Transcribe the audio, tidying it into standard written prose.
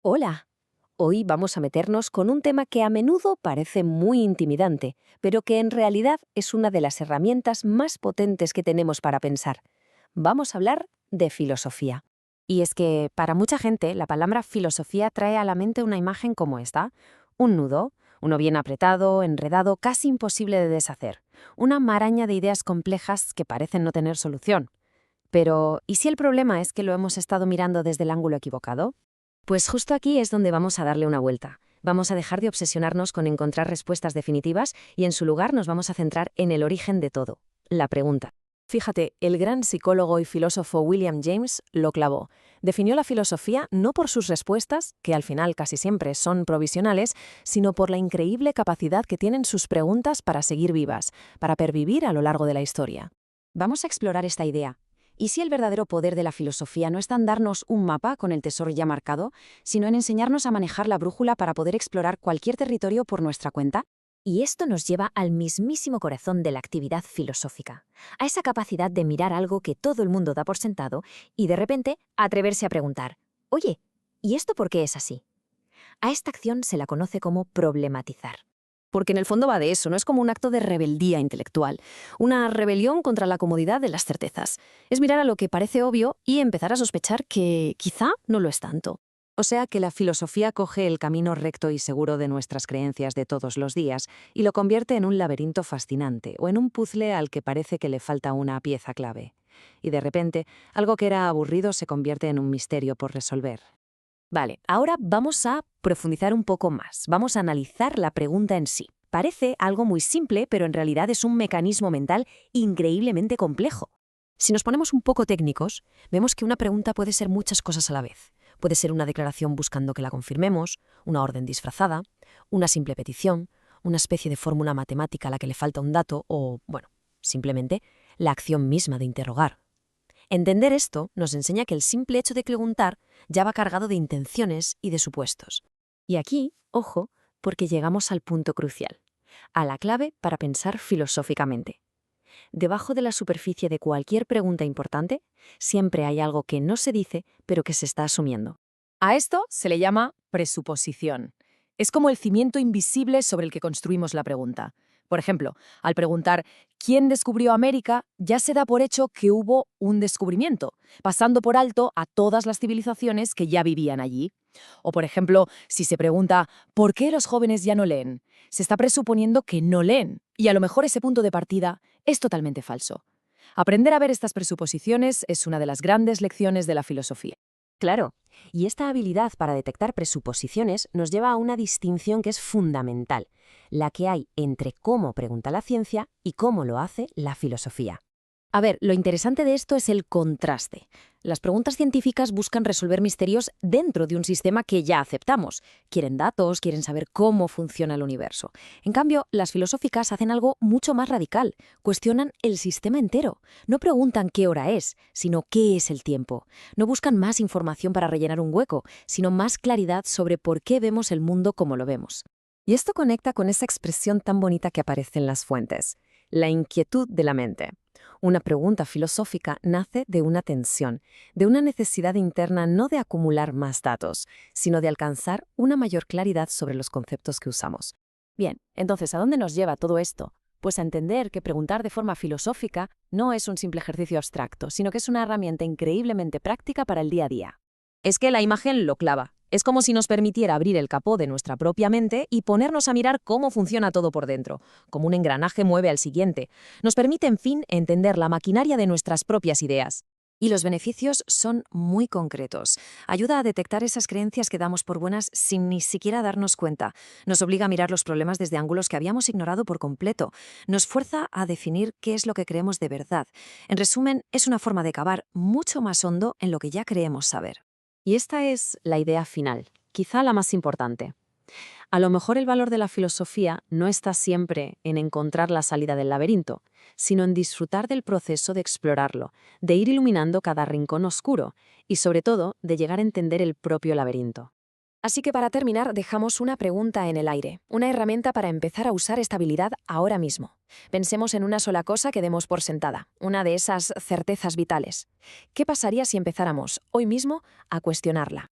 Hola, hoy vamos a meternos con un tema que a menudo parece muy intimidante, pero que en realidad es una de las herramientas más potentes que tenemos para pensar. Vamos a hablar de filosofía. Y es que, para mucha gente, la palabra filosofía trae a la mente una imagen como esta: un nudo, uno bien apretado, enredado, casi imposible de deshacer, una maraña de ideas complejas que parecen no tener solución. Pero, ¿y si el problema es que lo hemos estado mirando desde el ángulo equivocado? Pues justo aquí es donde vamos a darle una vuelta. Vamos a dejar de obsesionarnos con encontrar respuestas definitivas y en su lugar nos vamos a centrar en el origen de todo, la pregunta. Fíjate, el gran psicólogo y filósofo William James lo clavó. Definió la filosofía no por sus respuestas, que al final casi siempre son provisionales, sino por la increíble capacidad que tienen sus preguntas para seguir vivas, para pervivir a lo largo de la historia. Vamos a explorar esta idea. ¿Y si el verdadero poder de la filosofía no está en darnos un mapa con el tesoro ya marcado, sino en enseñarnos a manejar la brújula para poder explorar cualquier territorio por nuestra cuenta? Y esto nos lleva al mismísimo corazón de la actividad filosófica, a esa capacidad de mirar algo que todo el mundo da por sentado y de repente atreverse a preguntar, oye, ¿y esto por qué es así? A esta acción se la conoce como problematizar. Porque en el fondo va de eso, no es como un acto de rebeldía intelectual, una rebelión contra la comodidad de las certezas. Es mirar a lo que parece obvio y empezar a sospechar que quizá no lo es tanto. O sea que la filosofía coge el camino recto y seguro de nuestras creencias de todos los días y lo convierte en un laberinto fascinante o en un puzzle al que parece que le falta una pieza clave. Y de repente, algo que era aburrido se convierte en un misterio por resolver. Vale, ahora vamos a profundizar un poco más. Vamos a analizar la pregunta en sí. Parece algo muy simple, pero en realidad es un mecanismo mental increíblemente complejo. Si nos ponemos un poco técnicos, vemos que una pregunta puede ser muchas cosas a la vez. Puede ser una declaración buscando que la confirmemos, una orden disfrazada, una simple petición, una especie de fórmula matemática a la que le falta un dato o, bueno, simplemente la acción misma de interrogar. Entender esto nos enseña que el simple hecho de preguntar ya va cargado de intenciones y de supuestos. Y aquí, ojo, porque llegamos al punto crucial, a la clave para pensar filosóficamente. Debajo de la superficie de cualquier pregunta importante, siempre hay algo que no se dice, pero que se está asumiendo. A esto se le llama presuposición. Es como el cimiento invisible sobre el que construimos la pregunta. Por ejemplo, al preguntar ¿quién descubrió América?, ya se da por hecho que hubo un descubrimiento, pasando por alto a todas las civilizaciones que ya vivían allí. O, por ejemplo, si se pregunta ¿por qué los jóvenes ya no leen?, se está presuponiendo que no leen, y a lo mejor ese punto de partida es totalmente falso. Aprender a ver estas presuposiciones es una de las grandes lecciones de la filosofía. Claro, y esta habilidad para detectar presuposiciones nos lleva a una distinción que es fundamental, la que hay entre cómo pregunta la ciencia y cómo lo hace la filosofía. A ver, lo interesante de esto es el contraste. Las preguntas científicas buscan resolver misterios dentro de un sistema que ya aceptamos. Quieren datos, quieren saber cómo funciona el universo. En cambio, las filosóficas hacen algo mucho más radical. Cuestionan el sistema entero. No preguntan qué hora es, sino qué es el tiempo. No buscan más información para rellenar un hueco, sino más claridad sobre por qué vemos el mundo como lo vemos. Y esto conecta con esa expresión tan bonita que aparece en las fuentes, la inquietud de la mente. Una pregunta filosófica nace de una tensión, de una necesidad interna no de acumular más datos, sino de alcanzar una mayor claridad sobre los conceptos que usamos. Bien, entonces, ¿a dónde nos lleva todo esto? Pues a entender que preguntar de forma filosófica no es un simple ejercicio abstracto, sino que es una herramienta increíblemente práctica para el día a día. Es que la imagen lo clava. Es como si nos permitiera abrir el capó de nuestra propia mente y ponernos a mirar cómo funciona todo por dentro, como un engranaje mueve al siguiente. Nos permite, en fin, entender la maquinaria de nuestras propias ideas. Y los beneficios son muy concretos. Ayuda a detectar esas creencias que damos por buenas sin ni siquiera darnos cuenta. Nos obliga a mirar los problemas desde ángulos que habíamos ignorado por completo. Nos fuerza a definir qué es lo que creemos de verdad. En resumen, es una forma de cavar mucho más hondo en lo que ya creemos saber. Y esta es la idea final, quizá la más importante. A lo mejor el valor de la filosofía no está siempre en encontrar la salida del laberinto, sino en disfrutar del proceso de explorarlo, de ir iluminando cada rincón oscuro y, sobre todo, de llegar a entender el propio laberinto. Así que para terminar, dejamos una pregunta en el aire, una herramienta para empezar a usar esta habilidad ahora mismo. Pensemos en una sola cosa que demos por sentada, una de esas certezas vitales. ¿Qué pasaría si empezáramos, hoy mismo, a cuestionarla?